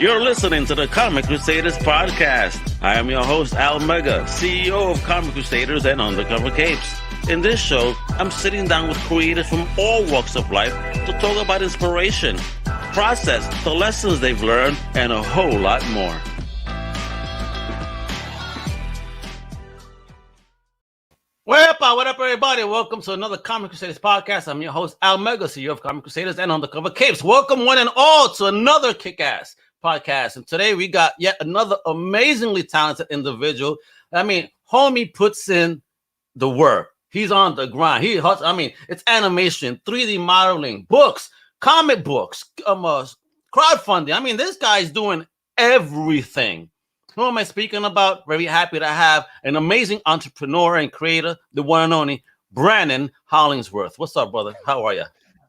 You're listening to the Comic Crusaders Podcast. I am your host, Al Mega, CEO of Comic Crusaders and Undercover Capes. In this show, I'm sitting down with creators from all walks of life to talk about inspiration, process, the lessons they've learned, and a whole lot more. What up, everybody? Welcome to another Comic Crusaders podcast. I'm your host, Al Mega, CEO of Comic Crusaders and Undercover Capes. Welcome, one and all, to another kick-ass podcast. And today we got yet another amazingly talented individual. I mean, homie puts in the work. He's on the grind. It's animation, 3D modeling, books, comic books, crowdfunding. I mean, this guy's doing everything. Who am I speaking about? Very happy to have an amazing entrepreneur and creator, the one and only Brannon Hollingsworth. What's up, brother? How are you?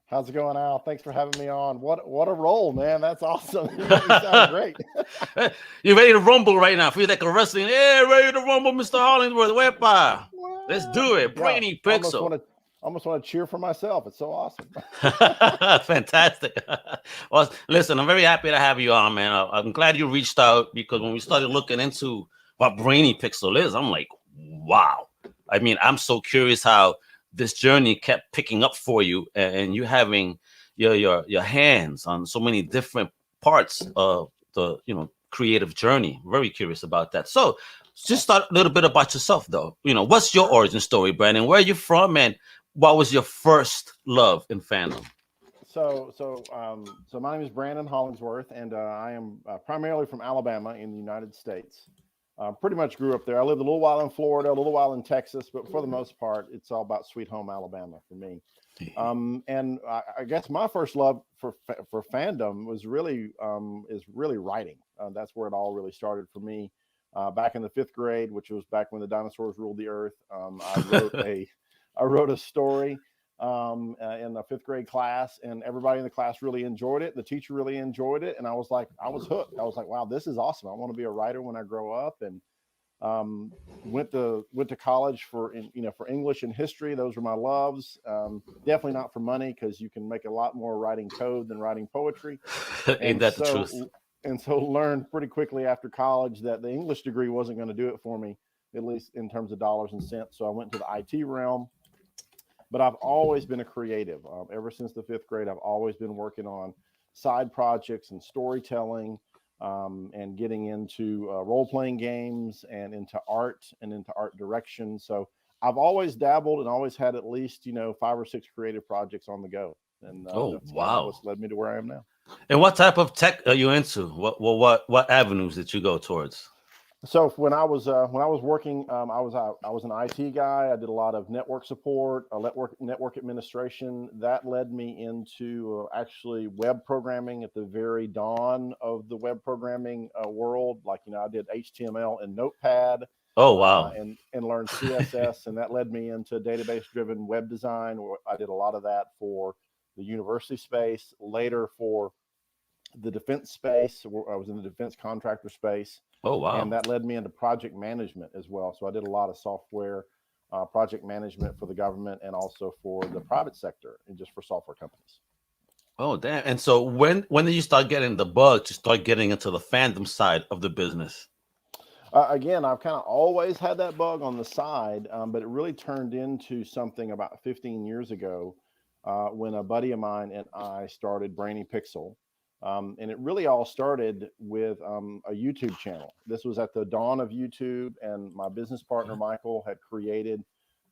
How's it going, Al? Thanks for having me on. What a role, man. That's awesome. You sound great. You ready to rumble right now? Feel like a wrestling. Yeah, ready to rumble, Mr. Hollingsworth. Wepa. Let's do it. Brainy Pixel. I almost want to cheer for myself. It's so awesome. Fantastic. Well, listen, I'm very happy to have you on, man. I'm glad you reached out, because when we started looking into what Brainy Pixel is, I'm like, wow. I mean, I'm so curious how this journey kept picking up for you, and you having your hands on so many different parts of the creative journey. Very curious about that. So just start a little bit about yourself, though. What's your origin story, Brandon? Where are you from, and what was your first love in fandom? So my name is Brannon Hollingsworth, and I am primarily from Alabama in the United States. Pretty much grew up there. I lived a little while in Florida, a little while in Texas, but for the most part, it's all about sweet home Alabama for me. And I guess my first love for fandom was really writing. That's where it all really started for me. Back in the 5th grade, which was back when the dinosaurs ruled the earth, I wrote a story in the 5th grade class, and everybody in the class really enjoyed it. The teacher really enjoyed it, and I was hooked. I was like, wow, this is awesome. I want to be a writer when I grow up. And went to college for English and history. Those were my loves. Definitely not for money, because you can make a lot more writing code than writing poetry. Ain't that the truth? And so learned pretty quickly after college that the English degree wasn't going to do it for me, at least in terms of dollars and cents. So I went to the IT realm. But I've always been a creative. Ever since the 5th grade, I've always been working on side projects and storytelling, and getting into role-playing games and into art direction. So I've always dabbled and always had at least 5 or 6 creative projects on the go. And wow, what's led me to where I am now. And what type of tech are you into? What avenues did you go towards? So when I was working, I was an IT guy. I did a lot of network support, network administration. That led me into actually web programming at the very dawn of the web programming world. I did HTML and Notepad. Oh wow! And learned CSS, and that led me into database-driven web design. Where I did a lot of that for the university space. Later for the defense space, where I was in the defense contractor space. Oh, wow. And that led me into project management as well. So I did a lot of software project management for the government and also for the private sector and just for software companies. Oh, damn. And so when did you start getting the bug to start getting into the fandom side of the business? Again, I've kind of always had that bug on the side, but it really turned into something about 15 years ago when a buddy of mine and I started Brainy Pixel. And it really all started with a YouTube channel. This was at the dawn of YouTube, and my business partner, Michael, had created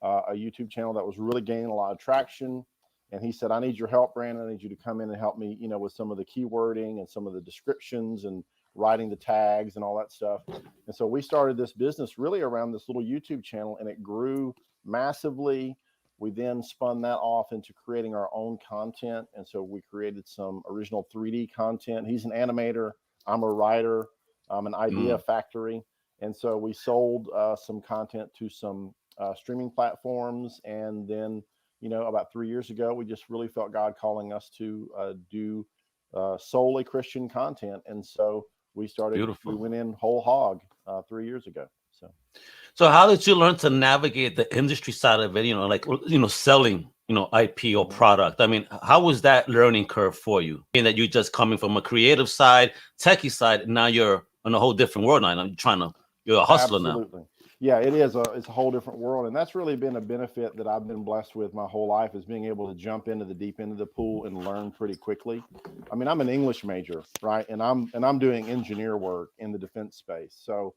a YouTube channel that was really gaining a lot of traction. And he said, I need your help, Brandon. I need you to come in and help me, with some of the keywording and some of the descriptions and writing the tags and all that stuff. And so we started this business really around this little YouTube channel, and it grew massively. We then spun that off into creating our own content. And so we created some original 3D content. He's an animator. I'm a writer. I'm an idea factory. And so we sold some content to some streaming platforms. And then, about 3 years ago, we just really felt God calling us to do solely Christian content. And so we started, we went in whole hog 3 years ago. So how did you learn to navigate the industry side of it? Selling IP or product. I mean, how was that learning curve for you? And that you're just coming from a creative side, techie side, now you're in a whole different world now. You're a hustler now. Absolutely. Yeah, it's a whole different world. And that's really been a benefit that I've been blessed with my whole life, is being able to jump into the deep end of the pool and learn pretty quickly. I mean, I'm an English major, right? And I'm doing engineer work in the defense space. So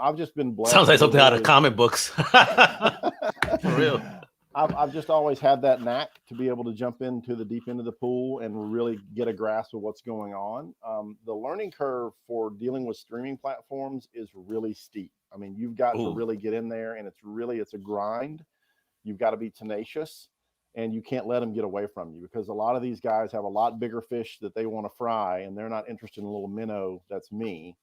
I've just been blessed. Sounds like something out of comic books. For real. I've just always had that knack to be able to jump into the deep end of the pool and really get a grasp of what's going on. The learning curve for dealing with streaming platforms is really steep. I mean, you've got to really get in there, and it's a grind. You've got to be tenacious, and you can't let them get away from you, because a lot of these guys have a lot bigger fish that they want to fry, and they're not interested in a little minnow that's me.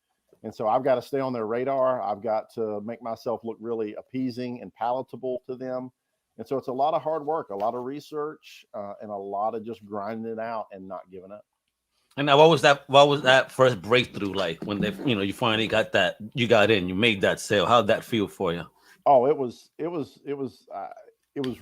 And so I've got to stay on their radar. I've got to make myself look really appeasing and palatable to them. And so it's a lot of hard work, a lot of research, and a lot of just grinding it out and not giving up. And now, what was that first breakthrough like when you finally got that, you got in, you made that sale? How'd that feel for you? Oh, it was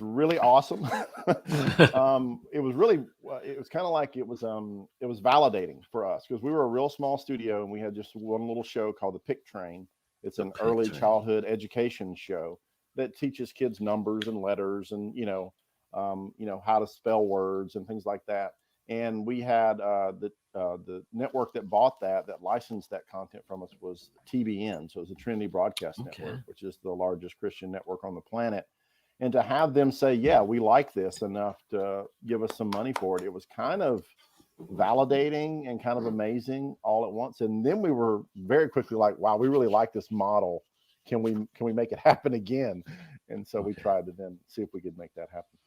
really awesome. It was kind of like it was validating for us, because we were a real small studio and we had just one little show called The Pick Train. It's an early childhood education show that teaches kids numbers and letters and how to spell words and things like that. And we had the network that bought that licensed that content from us was TBN, so it was the Trinity Broadcast Network, which is the largest Christian network on the planet. And to have them say, yeah, we like this enough to give us some money for it, it was kind of validating and kind of amazing all at once. And then we were very quickly like, wow, we really like this model. Can we make it happen again? And so we tried to then see if we could make that happen.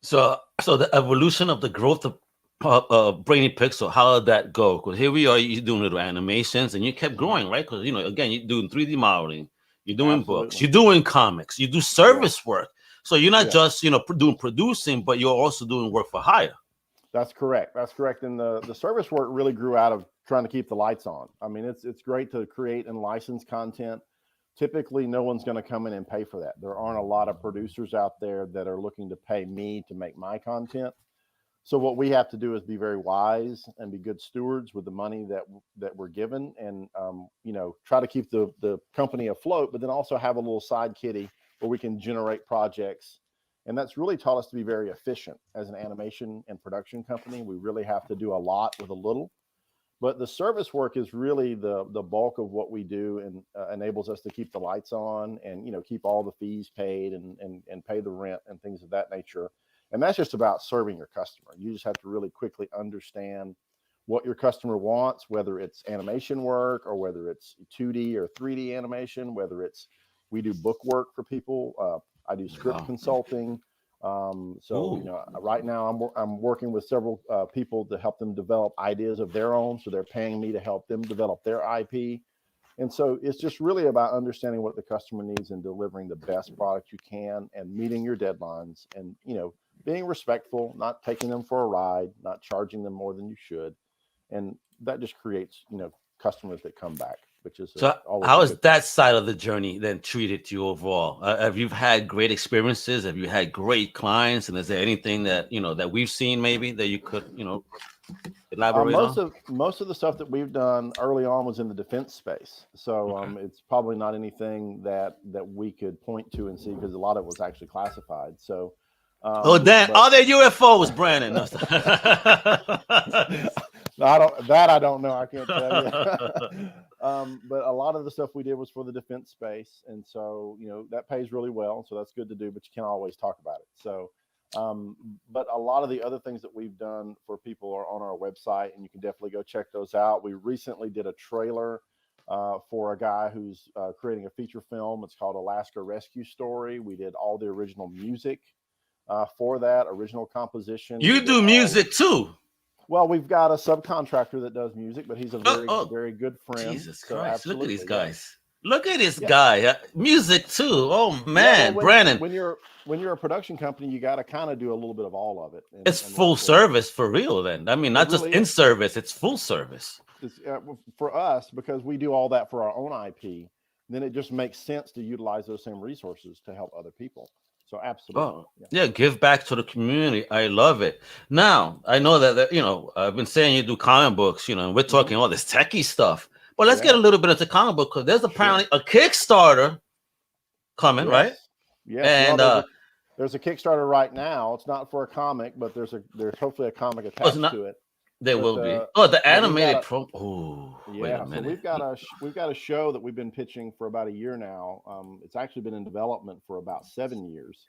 So the evolution of the growth of Brainy Pixel, how did that go? Because here we are, you're doing little animations, and you kept growing, right? Because again, you're doing 3D modeling, you're doing books, you're doing comics, you do service work. So you're not just doing producing, but you're also doing work for hire. That's correct. And the service work really grew out of trying to keep the lights on. I mean, it's great to create and license content. Typically, no one's going to come in and pay for that. There aren't a lot of producers out there that are looking to pay me to make my content. So what we have to do is be very wise and be good stewards with the money that we're given, and try to keep the company afloat, but then also have a little side kitty where we can generate projects. And that's really taught us to be very efficient as an animation and production company. We really have to do a lot with a little. But the service work is really the bulk of what we do, and enables us to keep the lights on and keep all the fees paid and pay the rent and things of that nature. And that's just about serving your customer. You just have to really quickly understand what your customer wants, whether it's animation work or whether it's 2D or 3D animation, whether it's we do book work for people. I do script consulting. Right now I'm working with several people to help them develop ideas of their own. So they're paying me to help them develop their IP. And so it's just really about understanding what the customer needs and delivering the best product you can and meeting your deadlines and, being respectful, not taking them for a ride, not charging them more than you should. And that just creates, customers that come back, which is how has that side of the journey then treated you overall? Have you had great experiences? Have you had great clients? And is there anything that that we've seen maybe that you could elaborate on? Most of the stuff that we've done early on was in the defense space, so it's probably not anything that we could point to and see, because a lot of it was actually classified. So are there UFOs, Brannon? I don't know. I can't tell you. But a lot of the stuff we did was for the defense space. And so, that pays really well. So that's good to do, but you can't always talk about it. So, but a lot of the other things that we've done for people are on our website, and you can definitely go check those out. We recently did a trailer for a guy who's creating a feature film. It's called Alaska Rescue Story. We did all the original music for that original composition. You do music too? Well, we've got a subcontractor that does music, but he's a very good friend. Jesus Christ! Look at these guys. Look at this guy. Music too. Oh man, Brannon. When you're a production company, you got to kind of do a little bit of all of it. It's full service for real. Then I mean, not just in service. It's full service. It's, for us, because we do all that for our own IP. Then it just makes sense to utilize those same resources to help other people. So absolutely. Oh, yeah, give back to the community. I love it. Now, I know that I've been saying you do comic books, and we're talking all this techie stuff. But let's get a little bit into comic book because there's apparently a Kickstarter coming, right? Yes. And Well, there's a Kickstarter right now. It's not for a comic, but there's hopefully a comic attached to it. There will be. The animated pro. Oh, wait a minute. So we've got a show that we've been pitching for about a year now. It's actually been in development for about 7 years,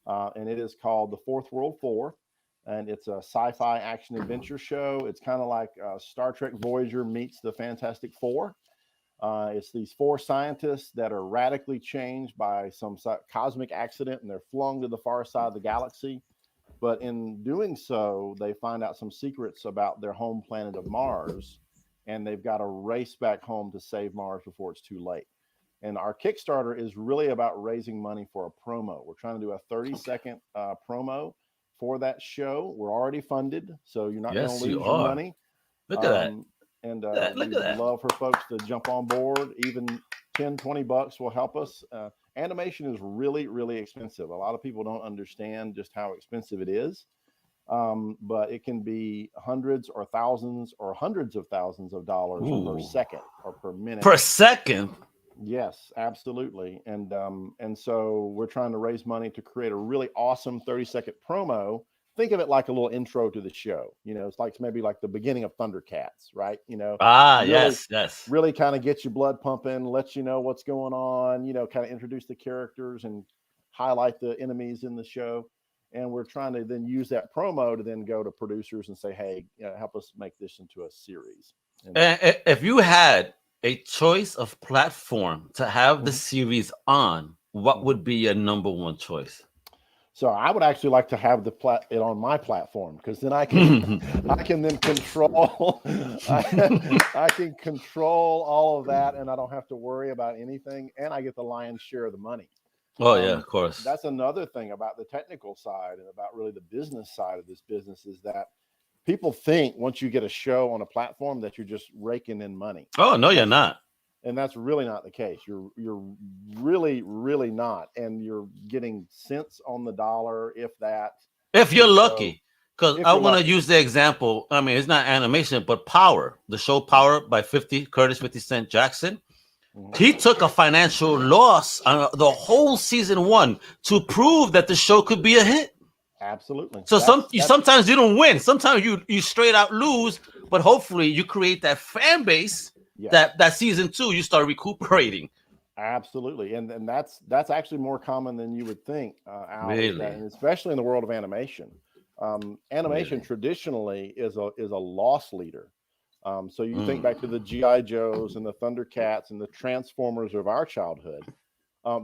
and it is called The Fourth World Four, and it's a sci-fi action adventure show. It's kind of like Star Trek Voyager meets the Fantastic Four. It's these four scientists that are radically changed by some cosmic accident, and they're flung to the far side of the galaxy. But in doing so, they find out some secrets about their home planet of Mars, and they've got to race back home to save Mars before it's too late. And our Kickstarter is really about raising money for a promo. We're trying to do a 30-second promo for that show. We're already funded, so you're not going to lose your money. Look at that. And we'd love for folks to jump on board. Even $10, $20 will help us. Animation is really, really expensive. A lot of people don't understand just how expensive it is. But it can be hundreds or thousands or hundreds of thousands of dollars per second or per minute. Per second? Yes, absolutely. And so we're trying to raise money to create a really awesome 30-second promo. Think of it like a little intro to the show. It's like maybe like the beginning of Thundercats, right? Yes. Really kind of get your blood pumping, let you know what's going on, kind of introduce the characters and highlight the enemies in the show. And we're trying to then use that promo to then go to producers and say, hey, help us make this into a series. And if you had a choice of platform to have the series on, what would be your number one choice? So I would actually like to have it on my platform, because then I can then control I can control all of that, and I don't have to worry about anything, and I get the lion's share of the money. Oh yeah, of course. That's another thing about the technical side and about really the business side of this business, is that people think once you get a show on a platform that you're just raking in money. Oh no, you're not. And that's really not the case. You're really, really not. And you're getting cents on the dollar, if that. If you're lucky. Because I want to use the example. I mean, it's not animation, but Power. The show Power by Curtis 50 Cent Jackson. He took a financial loss on the whole season 1 to prove that the show could be a hit. Absolutely. So sometimes you don't win. Sometimes you straight out lose. But hopefully you create that fan base. Yeah. That season 2 you start recuperating. Absolutely, and that's actually more common than you would think, Al, really? And especially in the world of animation. Animation traditionally is a loss leader. So you think back to the G.I. Joes and the Thundercats and the Transformers of our childhood.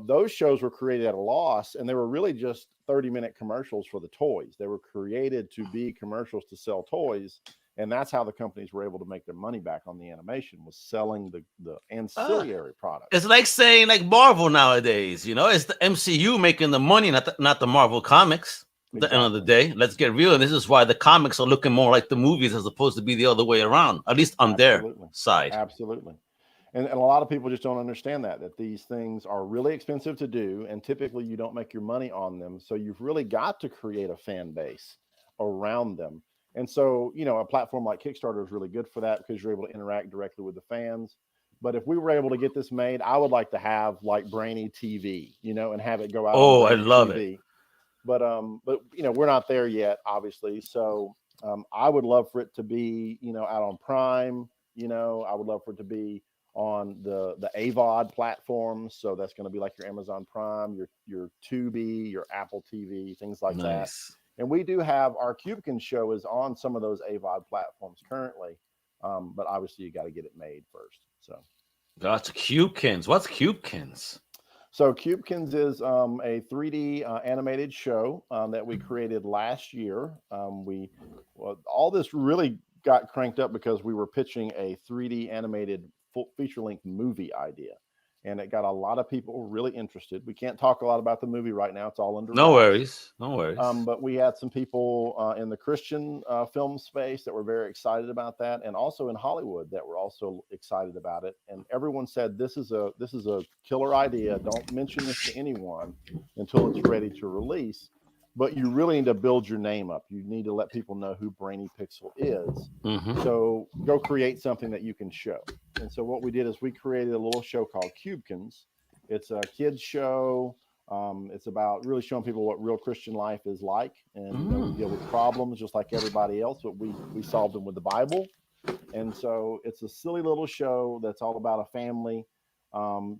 Those shows were created at a loss, and they were really just 30-minute commercials for the toys. They were created to be commercials to sell toys. And that's how the companies were able to make their money back on the animation, was selling the ancillary products. It's like saying like Marvel nowadays, it's the MCU making the money, not the Marvel comics. At the end of the day, let's get real. And this is why the comics are looking more like the movies as opposed to be the other way around, at least on their side. Absolutely. And a lot of people just don't understand that these things are really expensive to do. And typically you don't make your money on them. So you've really got to create a fan base around them. And so, a platform like Kickstarter is really good for that, because you're able to interact directly with the fans. But if we were able to get this made, I would like to have like Brainy TV, and have it go out. Oh, I love it. But we're not there yet, obviously. So I would love for it to be, out on Prime. I would love for it to be on the AVOD platforms. So that's going to be like your Amazon Prime, your Tubi, your Apple TV, things like that. And we do have our Cubekins show is on some of those AVOD platforms currently, but obviously you got to get it made first. So that's Cubekins. What's Cubekins? So Cubekins is a 3D animated show that we created last year. All this really got cranked up because we were pitching a 3D animated full feature-length movie idea. and it got a lot of people really interested. We can't talk a lot about the movie right now; it's all under No wraps. worries. No worries. But we had some people in the Christian film space that were very excited about that, and also in Hollywood that were also excited about it. And everyone said, "This is a killer idea. Don't mention this to anyone until it's ready to release." But you really need to build your name up. You need to let people know who Brainy Pixel is. Mm-hmm. So go create something that you can show. And so what we did is we created a little show called Cubekins. It's a kids show. It's about really showing people what real Christian life is like, and we deal with problems just like everybody else, but we solve them with the Bible. And so it's a silly little show that's all about a family,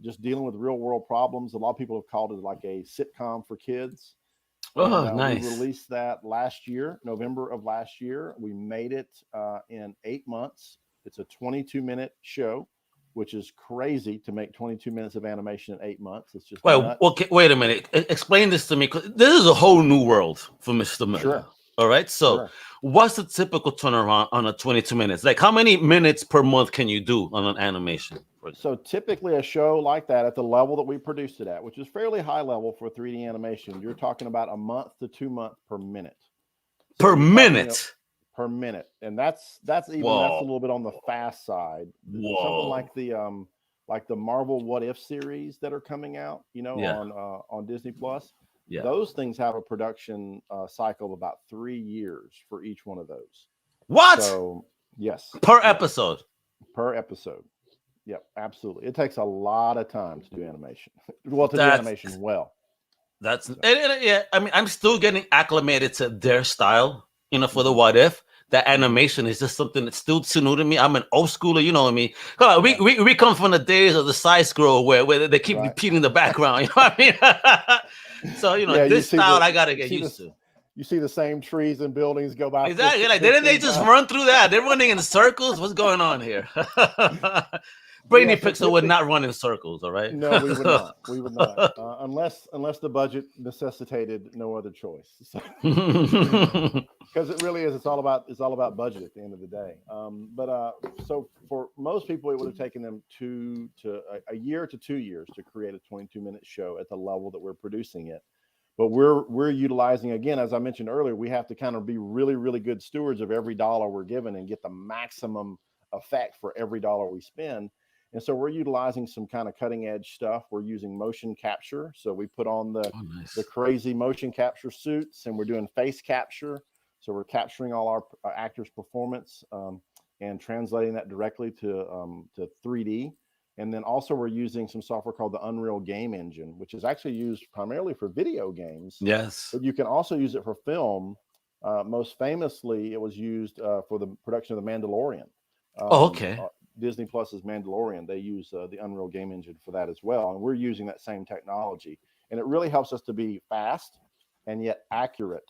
just dealing with real world problems. A lot of people have called it like a sitcom for kids. Oh, And, nice. We released that last year, November of last year. We made it in 8 months. It's a 22-minute show, which is crazy to make 22 minutes of animation in 8 months. It's just nuts. Okay, wait a minute. Explain this to me, 'cause this is a whole new world for Mr. Miller. Sure. All right. So what's the typical turnaround on a 22 minutes? Like, how many minutes per month can you do on an animation? So typically a show like that at the level that we produced it at, which is fairly high level for 3D animation, you're talking about a month to 2 months per minute. Per minute? Per minute. And that's a little bit on the fast side. Something like the Marvel What If series that are coming out, on Disney Plus. Yeah. Those things have a production cycle of about 3 years for each one of those. What? So yes. Per episode. Per episode. Yep, absolutely. It takes a lot of time to do animation. Well, do animation well. Yeah. I mean, I'm still getting acclimated to their style, for the What If. That animation is just something that's still too new to me. I'm an old schooler, you know what I mean? Come on, we come from the days of the side scroll where they keep repeating the background, you know what I mean? So, this style I gotta get used to. You see the same trees and buildings go by. Exactly. Like, didn't they just run through that? They're running in circles. What's going on here? Brainy Pixel would not run in circles, all right? No, we would not. We would not, unless the budget necessitated no other choice. Because it really is. It's all about budget at the end of the day. So for most people, it would have taken them a year to 2 years to create a 22-minute show at the level that we're producing it. But we're utilizing, again, as I mentioned earlier, we have to kind of be really, really good stewards of every dollar we're given and get the maximum effect for every dollar we spend. And so we're utilizing some kind of cutting edge stuff. We're using motion capture. So we put on the crazy motion capture suits, and we're doing face capture. So we're capturing all our actors' performance and translating that directly to 3D. And then also we're using some software called the Unreal Game Engine, which is actually used primarily for video games. Yes. But you can also use it for film. Most famously, it was used for the production of The Mandalorian. Okay. Disney Plus's Mandalorian, they use the Unreal Game Engine for that as well. And we're using that same technology. And it really helps us to be fast and yet accurate.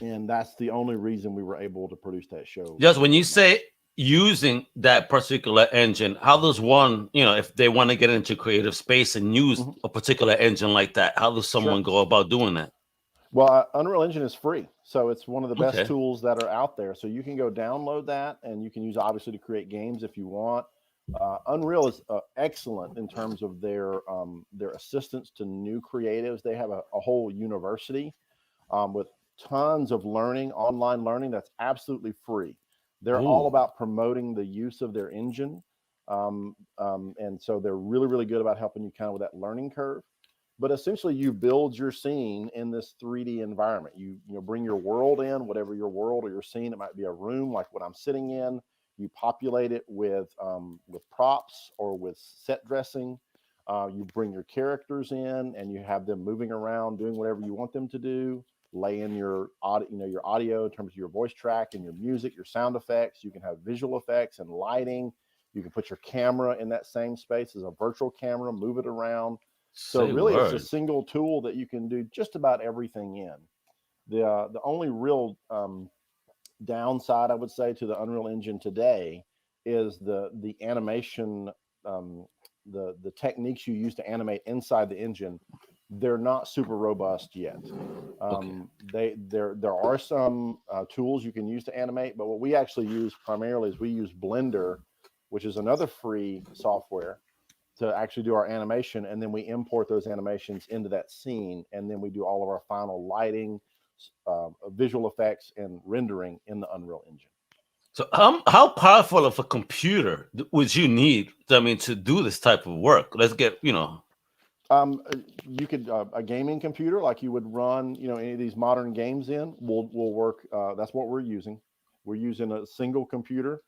And that's the only reason we were able to produce that show. Yes, when you say using that particular engine, how does one, if they want to get into creative space and use a particular engine like that, how does someone go about doing that? Well, Unreal Engine is free. So it's one of the best tools that are out there. So you can go download that, and you can use obviously to create games if you want. Unreal is excellent in terms of their assistance to new creatives. They have a whole university with tons of online learning that's absolutely free. They're all about promoting the use of their engine. And so they're really, really good about helping you kind of with that learning curve. But essentially, you build your scene in this 3D environment. You bring your world in, whatever your world or your scene. It might be a room like what I'm sitting in. You populate it with props or with set dressing. You bring your characters in, and you have them moving around, doing whatever you want them to do. Lay in your audio in terms of your voice track and your music, your sound effects. You can have visual effects and lighting. You can put your camera in that same space as a virtual camera, move it around. So really, it's a single tool that you can do just about everything in. The only real downside, I would say, to the Unreal Engine today is the animation, the techniques you use to animate inside the engine. They're not super robust yet. There are some tools you can use to animate, but what we actually use primarily is we use Blender, which is another free software to actually do our animation, and then we import those animations into that scene, and then we do all of our final lighting, visual effects, and rendering in the Unreal Engine. So how powerful of a computer would you need, to do this type of work? Let's get, You could a gaming computer like you would run, any of these modern games in will work. That's what we're using. We're using a single computer.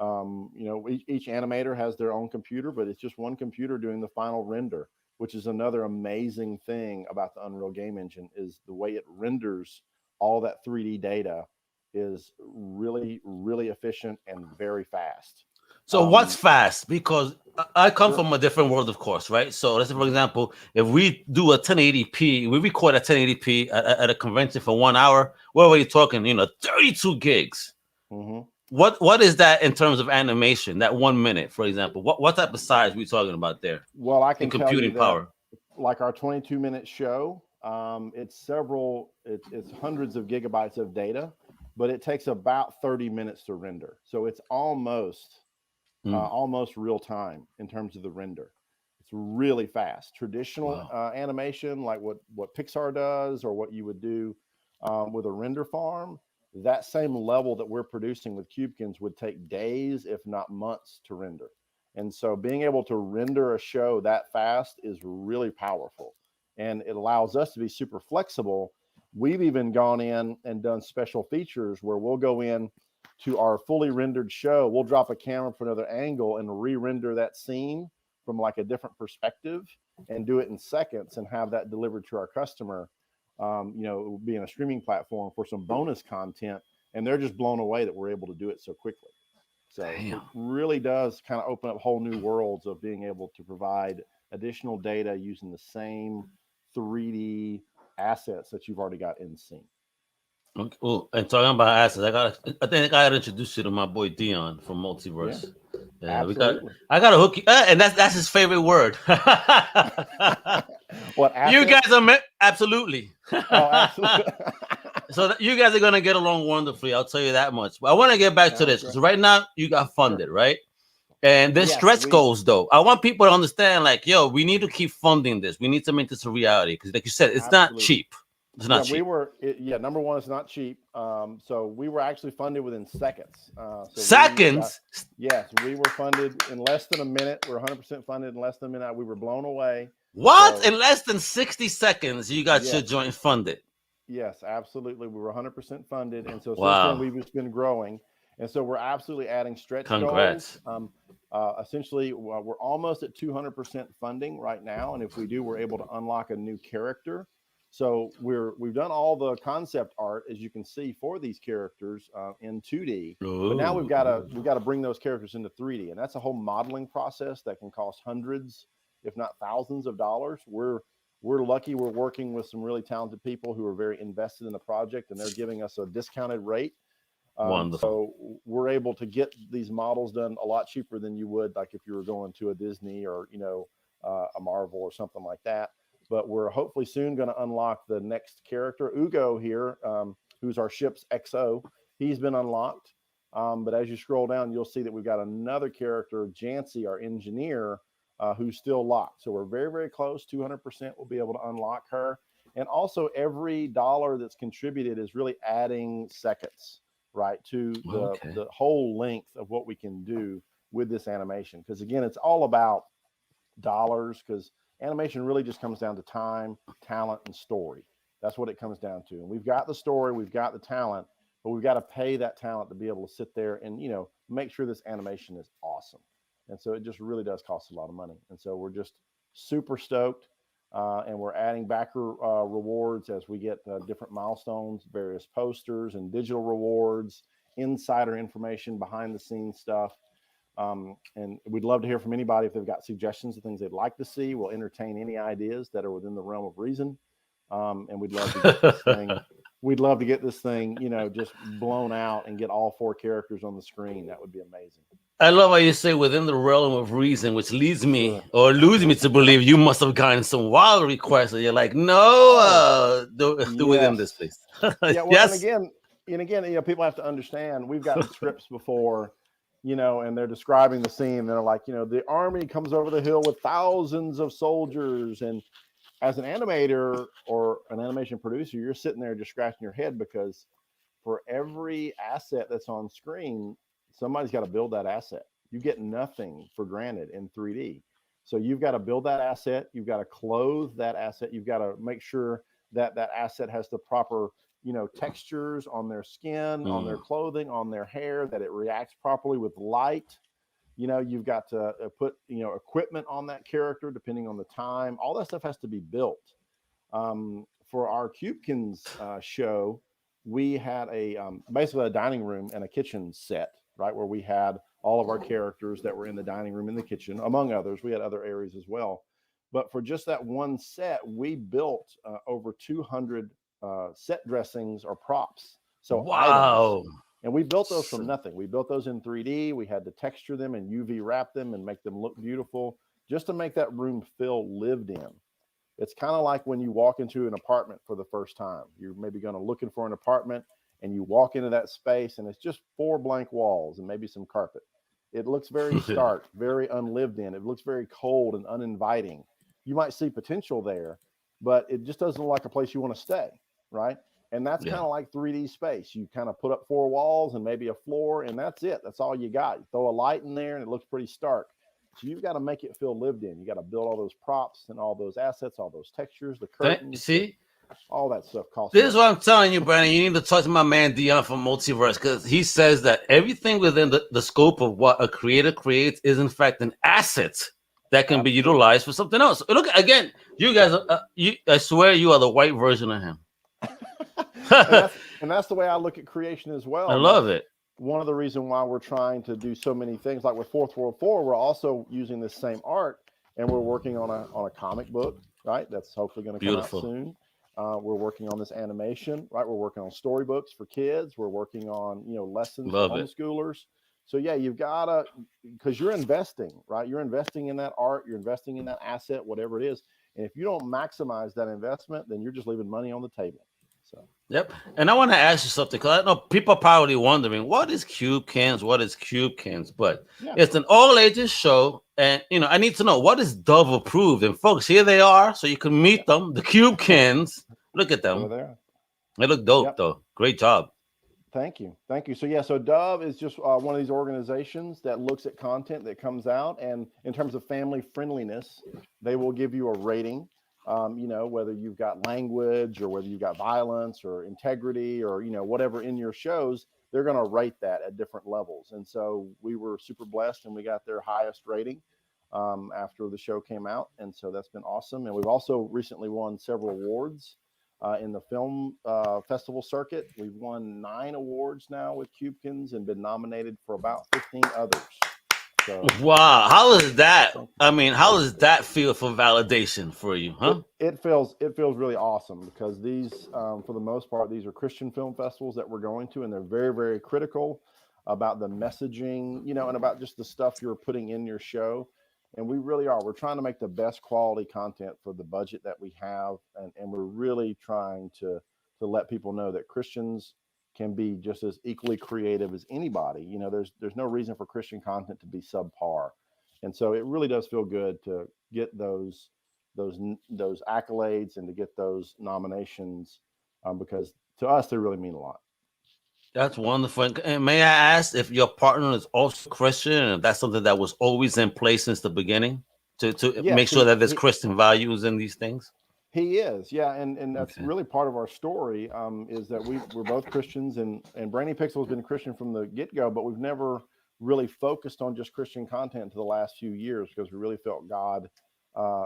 Each animator has their own computer, but it's just one computer doing the final render, which is another amazing thing about the Unreal Game Engine is the way it renders all that 3D data is really, really efficient and very fast. So what's fast? Because I come Sure. from a different world, of course, right? So let's say, for example, if we do a 1080p, we record at 1080p at a convention for 1 hour, what are you talking? 32 gigs. Mm-hmm. What is that in terms of animation? That 1 minute, for example, what type of size are we talking about there? Well, I can tell computing you that, power. like our 22-minute show, it's hundreds of gigabytes of data, but it takes about 30 minutes to render. So it's almost real time in terms of the render. It's really fast. Traditional animation, like what Pixar does or what you would do with a render farm, that same level that we're producing with Cubekins would take days, if not months, to render. And so being able to render a show that fast is really powerful. And it allows us to be super flexible. We've even gone in and done special features where we'll go in to our fully rendered show. We'll drop a camera from another angle and re-render that scene from like a different perspective and do it in seconds and have that delivered to our customer, being a streaming platform for some bonus content. And they're just blown away that we're able to do it so quickly. So It really does kind of open up whole new worlds of being able to provide additional data using the same 3D assets that you've already got in scene. Okay. Oh, and talking about assets, I think I gotta introduce you to my boy Dion from Multiverse. Yeah, I got to hook you, and that's his favorite word. What? Assets? You guys are absolutely. Oh, absolutely. So you guys are gonna get along wonderfully. I'll tell you that much. But I want to get back to this. So right now you got funded, right? And there's stretch goals, though. I want people to understand, like, we need to keep funding this. We need to make this a reality because, like you said, it's not cheap. It's not cheap. Number one, it's not cheap. So we were actually funded within seconds. Seconds? Yes, we were funded in less than a minute. We're 100% funded in less than a minute. We were blown away. What? So, in less than 60 seconds, you got your joint funded? Yes, absolutely. We were 100% funded. And so since then, we've just been growing. And so we're absolutely adding stretch goals. Essentially, we're almost at 200% funding right now. And if we do, we're able to unlock a new character. So we've done all the concept art, as you can see, for these characters in 2D. Ooh. But now we've got to bring those characters into 3D, and that's a whole modeling process that can cost hundreds, if not thousands, of dollars. We're lucky. We're working with some really talented people who are very invested in the project, and they're giving us a discounted rate. Wonderful. So we're able to get these models done a lot cheaper than you would, like if you were going to a Disney or a Marvel or something like that. But we're hopefully soon going to unlock the next character, Ugo here, who's our ship's XO. He's been unlocked. But as you scroll down, you'll see that we've got another character, Jancy, our engineer, who's still locked. So we're very, very close. 200% we'll be able to unlock her. And also every dollar that's contributed is really adding seconds, right, to the whole length of what we can do with this animation. Because, again, it's all about dollars, because animation really just comes down to time, talent, and story. That's what it comes down to. And we've got the story, we've got the talent, but we've got to pay that talent to be able to sit there and, make sure this animation is awesome. And so it just really does cost a lot of money. And so we're just super stoked. And we're adding backer rewards as we get different milestones, various posters and digital rewards, insider information, behind the scenes stuff. And we'd love to hear from anybody if they've got suggestions of things they'd like to see. We'll entertain any ideas that are within the realm of reason. And we'd love to get this thing. We'd love to get this thing, just blown out and get all 4 characters on the screen. That would be amazing. I love how you say within the realm of reason, which leads me or leads me to believe you must have gotten some wild requests. And you're like, no, do within this, please. Yeah. Well, yes. And again, people have to understand we've gotten scripts before and they're describing the scene. They're like, the army comes over the hill with thousands of soldiers. And as an animator or an animation producer, you're sitting there just scratching your head, because for every asset that's on screen, somebody's got to build that asset. You get nothing for granted in 3D. So you've got to build that asset. You've got to clothe that asset. You've got to make sure that that asset has the proper, textures on their skin, on their clothing, on their hair, that it reacts properly with light. You've got to put, equipment on that character depending on the time. All that stuff has to be built. For our Cubekins show, we had basically a dining room and a kitchen set, right, where we had all of our characters that were in the dining room, in the kitchen, among others. We had other areas as well. But for just that one set, we built over 200 set dressings or props. So wow. Items. And we built those from nothing. We built those in 3D. We had to texture them and UV wrap them and make them look beautiful, just to make that room feel lived in. It's kind of like when you walk into an apartment for the first time. You're maybe looking for an apartment, and you walk into that space and it's just 4 blank walls and maybe some carpet. It looks very stark, very unlived in. It looks very cold and uninviting. You might see potential there, but it just doesn't look like a place you want to stay, right? And that's kind of like 3D space. You kind of put up 4 walls and maybe a floor, and that's it. That's all you got. You throw a light in there and it looks pretty stark. So you've got to make it feel lived in. You got to build all those props and all those assets, all those textures, the curtains. See? All that stuff costs. This is what I'm telling you, Brandon. You need to talk to my man Dion from Multiverse, because he says that everything within the scope of what a creator creates is in fact an asset that can be utilized for something else. Look, again, you guys, I swear you are the white version of him. and that's the way I look at creation as well. I love it. One of the reasons why we're trying to do so many things, like with Fourth World 4, we're also using this same art, and we're working on a comic book, right? That's hopefully going to come out soon. We're working on this animation, right? We're working on storybooks for kids. We're working on, lessons for homeschoolers. So yeah, you've got to, because you're investing, right? You're investing in that art, you're investing in that asset, whatever it is. And if you don't maximize that investment, then you're just leaving money on the table. So. Yep. And I want to ask you something, because I know people are probably wondering, what is Cubekins? What is Cubekins? But it's an all ages show. And, I need to know, what is Dove approved? And folks, here they are. So you can meet them, the Cubekins. Look at them. They look dope, though. Great job. Thank you. So Dove is just one of these organizations that looks at content that comes out. And in terms of family friendliness, they will give you a rating. Whether you've got language or whether you've got violence or integrity or, whatever in your shows, they're going to rate that at different levels. And so we were super blessed, and we got their highest rating after the show came out. And so that's been awesome. And we've also recently won several awards in the film festival circuit. We've won 9 awards now with Cubekins and been nominated for about 15 others. So, wow, how does that? I mean, how does that feel for validation for you, huh? It feels really awesome, because these, for the most part, these are Christian film festivals that we're going to, and they're very, very critical about the messaging, and about just the stuff you're putting in your show. And we really are. We're trying to make the best quality content for the budget that we have, and we're really trying to let people know that Christians can be just as equally creative as anybody. There's no reason for Christian content to be subpar. And so it really does feel good to get those accolades and to get those nominations, because to us, they really mean a lot. That's wonderful. And may I ask if your partner is also Christian, and if that's something that was always in place since the beginning to make sure that there's Christian values in these things? He is, yeah, and that's really part of our story, is that we're both Christians, and Brainy Pixel has been a Christian from the get-go, but we've never really focused on just Christian content for the last few years, because we really felt God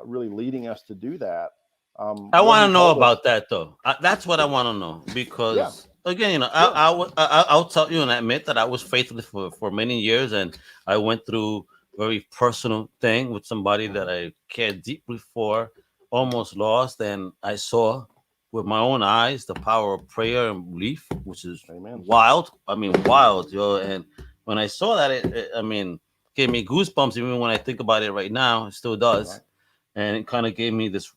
really leading us to do that. I want to know about that, though. That's what I want to know, because again, I'll tell you and admit that I was faithless for many years, and I went through a very personal thing with somebody that I cared deeply for. Almost lost, and I saw with my own eyes the power of prayer and belief, which is wild. I mean, wild, yo. And when I saw that, it gave me goosebumps. Even when I think about it right now, it still does. Right. And it kind of gave me this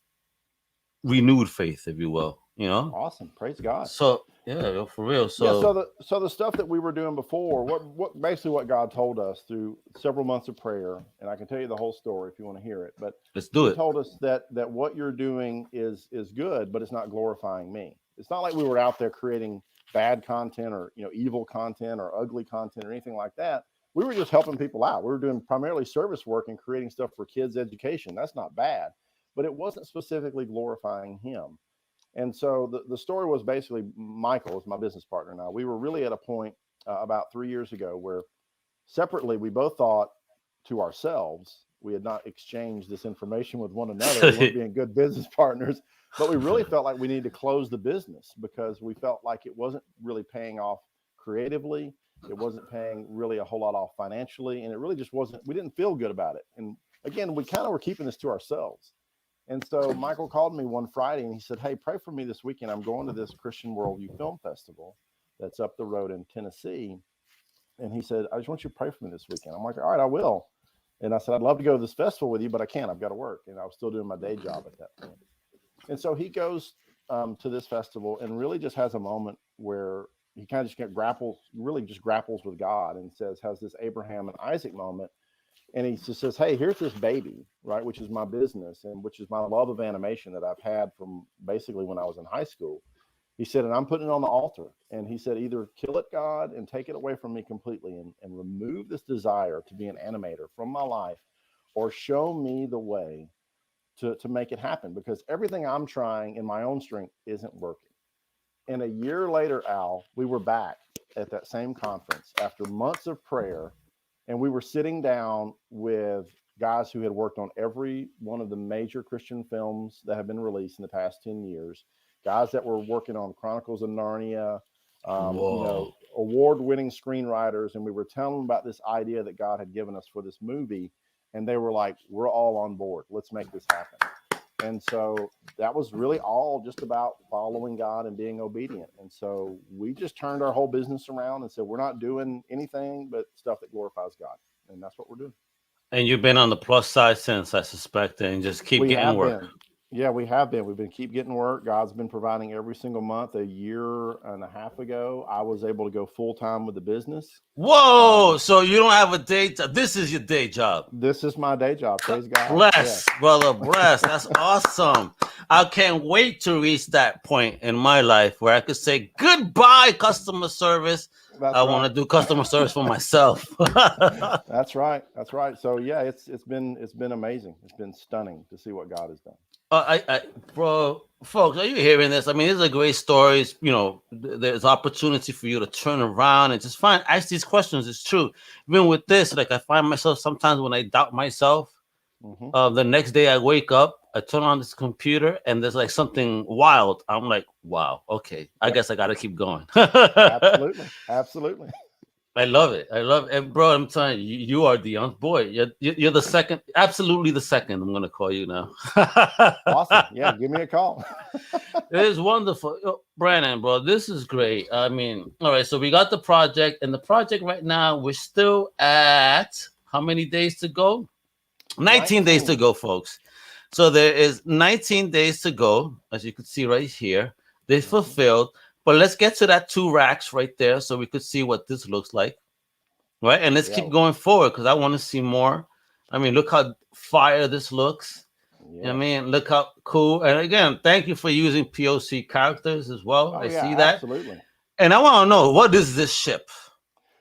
renewed faith, if you will. Awesome, praise God. So Yeah, for real. So the stuff that we were doing before, what basically what God told us through several months of prayer, and I can tell you the whole story if you want to hear it. But let's do He it. told us that what you're doing is good, but it's not glorifying me. It's not like we were out there creating bad content or evil content or ugly content or anything like that. We were just helping people out. We were doing primarily service work and creating stuff for kids' education. That's not bad, but it wasn't specifically glorifying Him. And so the story was basically Michael is my business partner now. We were really at a point about 3 years ago where separately we both thought to ourselves, we had not exchanged this information with one another. We weren't being good business partners, but we really felt like we needed to close the business because we felt like it wasn't really paying off creatively. It wasn't paying really a whole lot off financially. And it really just wasn't, we didn't feel good about it. And again, we kind of were keeping this to ourselves. And so Michael called me one Friday and he said, hey, pray for me this weekend. I'm going to this Christian Worldview Film Festival that's up the road in Tennessee. And he said, I just want you to pray for me this weekend. I'm like, all right, I will. And I said, I'd love to go to this festival with you, but I can't. I've got to work. And I was still doing my day job at that point. And so he goes to this festival and really just has a moment where he kind of just grapples with God and has this Abraham and Isaac moment. And he just says, hey, here's this baby, right, which is my business and which is my love of animation that I've had from basically when I was in high school. He said, and I'm putting it on the altar. And he said, either kill it, God, and take it away from me completely and remove this desire to be an animator from my life, or show me the way to make it happen, because everything I'm trying in my own strength isn't working. And a year later, Al, we were back at that same conference after months of prayer. And we were sitting down with guys who had worked on every one of the major Christian films that have been released in the past 10 years, guys that were working on Chronicles of Narnia, award-winning screenwriters. And we were telling them about this idea that God had given us for this movie. And they were like, we're all on board. Let's make this happen. And so that was really all just about following God and being obedient. And so we just turned our whole business around and said, we're not doing anything but stuff that glorifies God. And that's what we're doing. And you've been on the plus side since, I suspect, and just keep getting work. Yeah, we have been. We've been keep getting work. God's been providing every single month. A year and a half ago, I was able to go full time with the business. Whoa! So you don't have a day job. This is your day job. This is my day job. Praise God. Bless, brother. Bless. That's awesome. I can't wait to reach that point in my life where I could say goodbye, customer service. I want to do customer service for myself. That's right. That's right. So yeah, it's been amazing. It's been stunning to see what God has done. Bro, folks, are you hearing this? I mean, these are great stories. You know, there's opportunity for you to turn around and just ask these questions. It's true. Even with this, like I find myself sometimes when I doubt myself, the next day I wake up, I turn on this computer and there's like something wild. I'm like, wow, okay, I guess I got to keep going. Absolutely. I love it. And bro, I'm telling you, you are the young boy. You're the second, absolutely the second. I'm going to call you now. Awesome. Yeah, give me a call. It is wonderful. Brannon, bro, this is great. I mean, all right, so we got the project, and the project right now, we're still at how many days to go? 19 days to go, folks. So there is 19 days to go, as you can see right here. They fulfilled. But let's get to that 2 racks right there so we could see what this looks like. Right? And let's keep going forward because I want to see more. I mean, look how fire this looks. Yeah. You know what I mean? Look how cool. And again, thank you for using POC characters as well. I see that. Absolutely. And I want to know, what is this ship?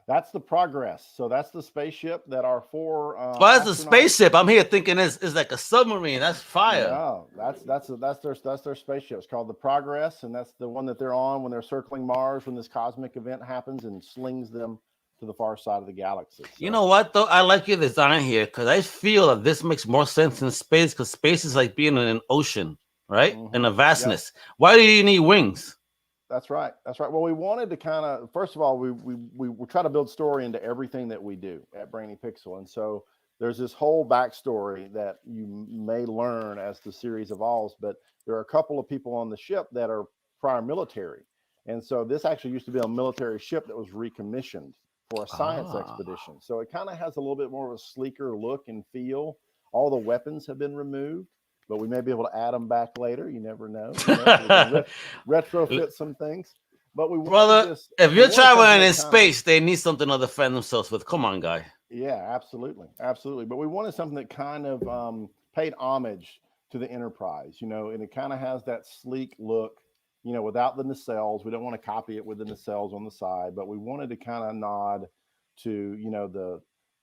That's the Progress. So that's the spaceship that our 4. Well, that's a spaceship. I'm here thinking it's like a submarine. That's fire. No, that's their spaceship. It's called the Progress, and that's the one that they're on when they're circling Mars when this cosmic event happens and slings them to the far side of the galaxy. So. You know what though? I like your design here because I feel that this makes more sense in space because space is like being in an ocean, right? In a vastness. Yep. Why do you need wings? That's right. Well, we wanted to kind of, first of all, we try to build story into everything that we do at Brainy Pixel. And so there's this whole backstory that you may learn as the series evolves, but there are a couple of people on the ship that are prior military. And so this actually used to be a military ship that was recommissioned for a science expedition. So it kind of has a little bit more of a sleeker look and feel. All the weapons have been removed, but we may be able to add them back later. You never know. Retrofit some things. But we Brother, this. if We you're wanted something traveling that in space, they need something to defend themselves with. Come on, guy. Yeah, absolutely, absolutely. But we wanted something that kind of paid homage to the Enterprise, and it kind of has that sleek look, without the nacelles. We don't want to copy it with the nacelles on the side, but we wanted to kind of nod to,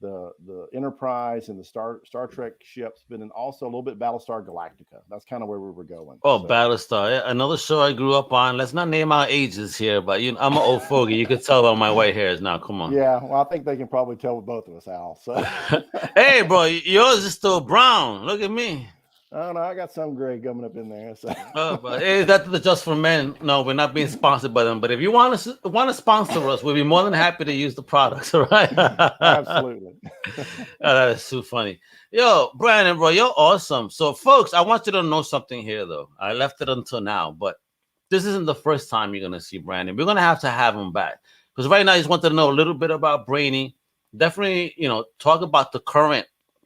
the Enterprise and the Star Trek ships, but then also a little bit Battlestar Galactica. That's kind of where we were going. Oh, So Battlestar, yeah, another show I grew up on. Let's not name our ages here, but I'm an old fogey. You could tell by my white hairs now. Come on. yeah, well, I think they can probably tell with both of us, Al. So Hey, bro, yours is still brown. Look at me. I don't know. I got some gray coming up in there. So. But is that the Just for Men? No, we're not being sponsored by them. But if you want to sponsor us, we'll be more than happy to use the products. All right? Absolutely. That is so funny. Yo, Brandon, bro, you're awesome. So, folks, I want you to know something here, though. I left it until now, but this isn't the first time you're gonna see Brandon. We're gonna have him back because right now I just wanted to know a little bit about Brainy. Definitely, talk about the current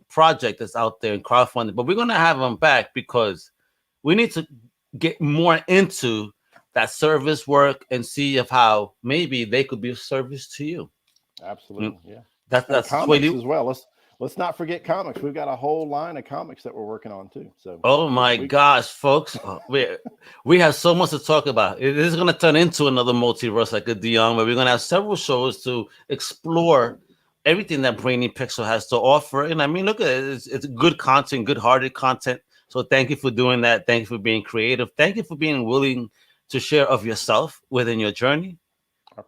project that's out there in crowdfunding, but we're going to have them back because we need to get more into that service work and see if how maybe they could be of service to you. Absolutely. Yeah. That's comics as well. Let's not forget comics. We've got a whole line of comics that we're working on too. So oh my gosh, folks, we have so much to talk about. It is going to turn into another multiverse like a Dion, where we're going to have several shows to explore everything that Brainy Pixel has to offer. And I mean, look at it. It's good content, good-hearted content. So thank you for doing that. Thank you for being creative. Thank you for being willing to share of yourself within your journey.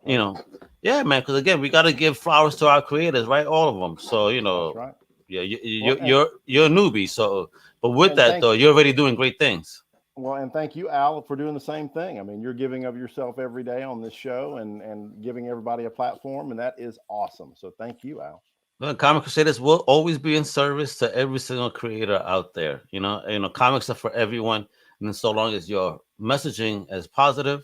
Yeah, man. Because again, we got to give flowers to our creators, right? All of them. So That's right. Yeah, you're a newbie. So, but with that though, you're already doing great things. Well, and thank you, Al, for doing the same thing. I mean, you're giving of yourself every day on this show and giving everybody a platform, and that is awesome. So thank you, Al. Well, Comic Crusaders will always be in service to every single creator out there. Comics are for everyone, and so long as your messaging is positive,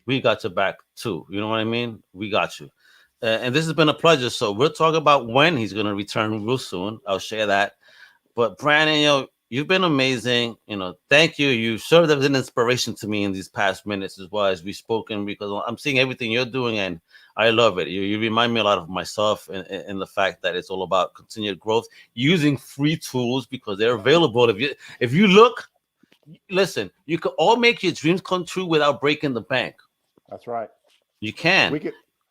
we got your back too. You know what I mean? We got you. And this has been a pleasure. So we'll talk about when he's going to return real soon. I'll share that. But Brandon, you've been amazing. Thank you. You served as an inspiration to me in these past minutes as well as we've spoken, because I'm seeing everything you're doing and I love it. You remind me a lot of myself in the fact that it's all about continued growth, using free tools because they're available. If you look, listen, you can all make your dreams come true without breaking the bank. That's right. You can.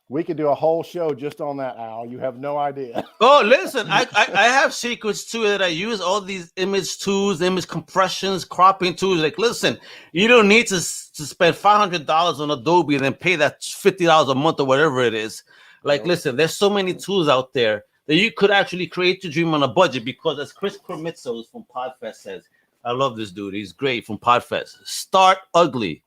We could do a whole show just on that, Al. You have no idea. Oh, listen, I have secrets too that I use all these image tools, image compressions, cropping tools. Like, listen, you don't need to spend $500 on Adobe and then pay that $50 a month or whatever it is. Like, listen, there's so many tools out there that you could actually create your dream on a budget, because as Chris Kremitzos from Podfest says, I love this dude. He's great from Podfest. Start ugly.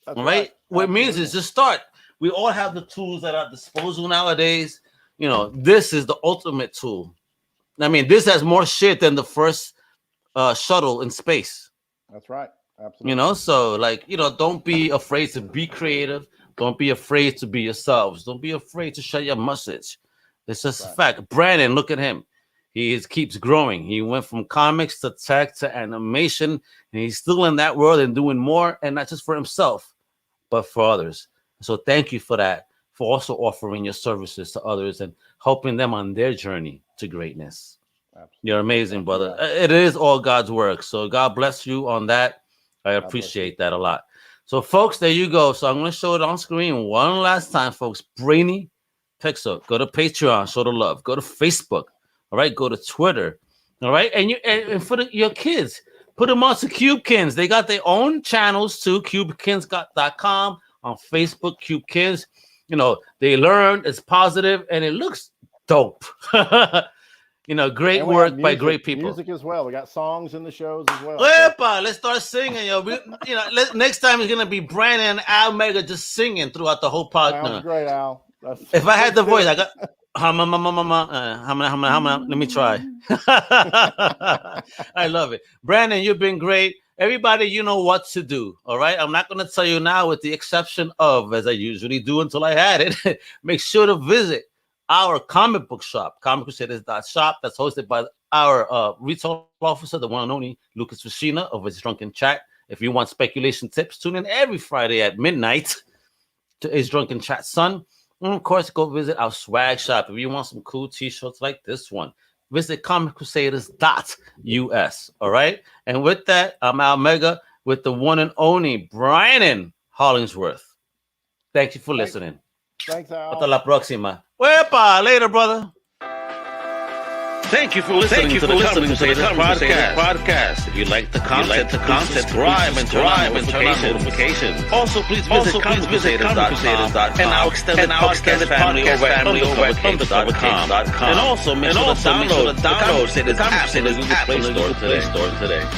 That's all right? What it means is just start. We all have the tools at our disposal nowadays. This is the ultimate tool. I mean, this has more shit than the first shuttle in space. That's right. Absolutely. So don't be afraid to be creative. Don't be afraid to be yourselves. Don't be afraid to share your message. It's just a fact. Brandon, look at him. He keeps growing. He went from comics to tech to animation, and he's still in that world and doing more, and not just for himself, but for others. So thank you for that, for also offering your services to others and helping them on their journey to greatness. Absolutely. You're amazing, brother. It is all God's work. So God bless you on that. I appreciate that a lot. So, folks, there you go. So I'm going to show it on screen one last time, folks. Brainy Pixel. Go to Patreon, show the love. Go to Facebook. All right. Go to Twitter. All right. And for your kids, put them on to Cubekins. They got their own channels too. Cubekins.com. On Facebook, Cubekins. They learn, it's positive, and it looks dope. Great work by great people. Music as well. We got songs in the shows as well. Epa, let's start singing, yo. Next time it's gonna be Brandon and Al Mega just singing throughout the whole podcast. Sounds great, Al. If I had the voice, I got let me try. I love it. Brandon, you've been great. Everybody, you know what to do, all right? I'm not going to tell you now, with the exception of, as I usually do until I had it, make sure to visit our comic book shop, comiccrusaders.shop. That's hosted by our retail officer, the one and only Lucas Vashina of his Drunken Chat. If you want speculation tips, tune in every Friday at midnight. to Is Drunken Chat Son. And of course, go visit our swag shop if you want some cool t-shirts like this one. Visit comiccrusaders.us. All right. And with that, I'm Al Mega with the one and only Brannon Hollingsworth. Thank you for listening. Thanks, Al. Hasta la próxima. Wepa, later, brother. Thank you for listening to the Crusaders Podcast. If you like the content, subscribe and turn on notifications. Also, please visit comiccrusaders.shop and our extended podcast family over at unapologetic.com. And also, make sure to download the Crusaders app in the Google Play Store today.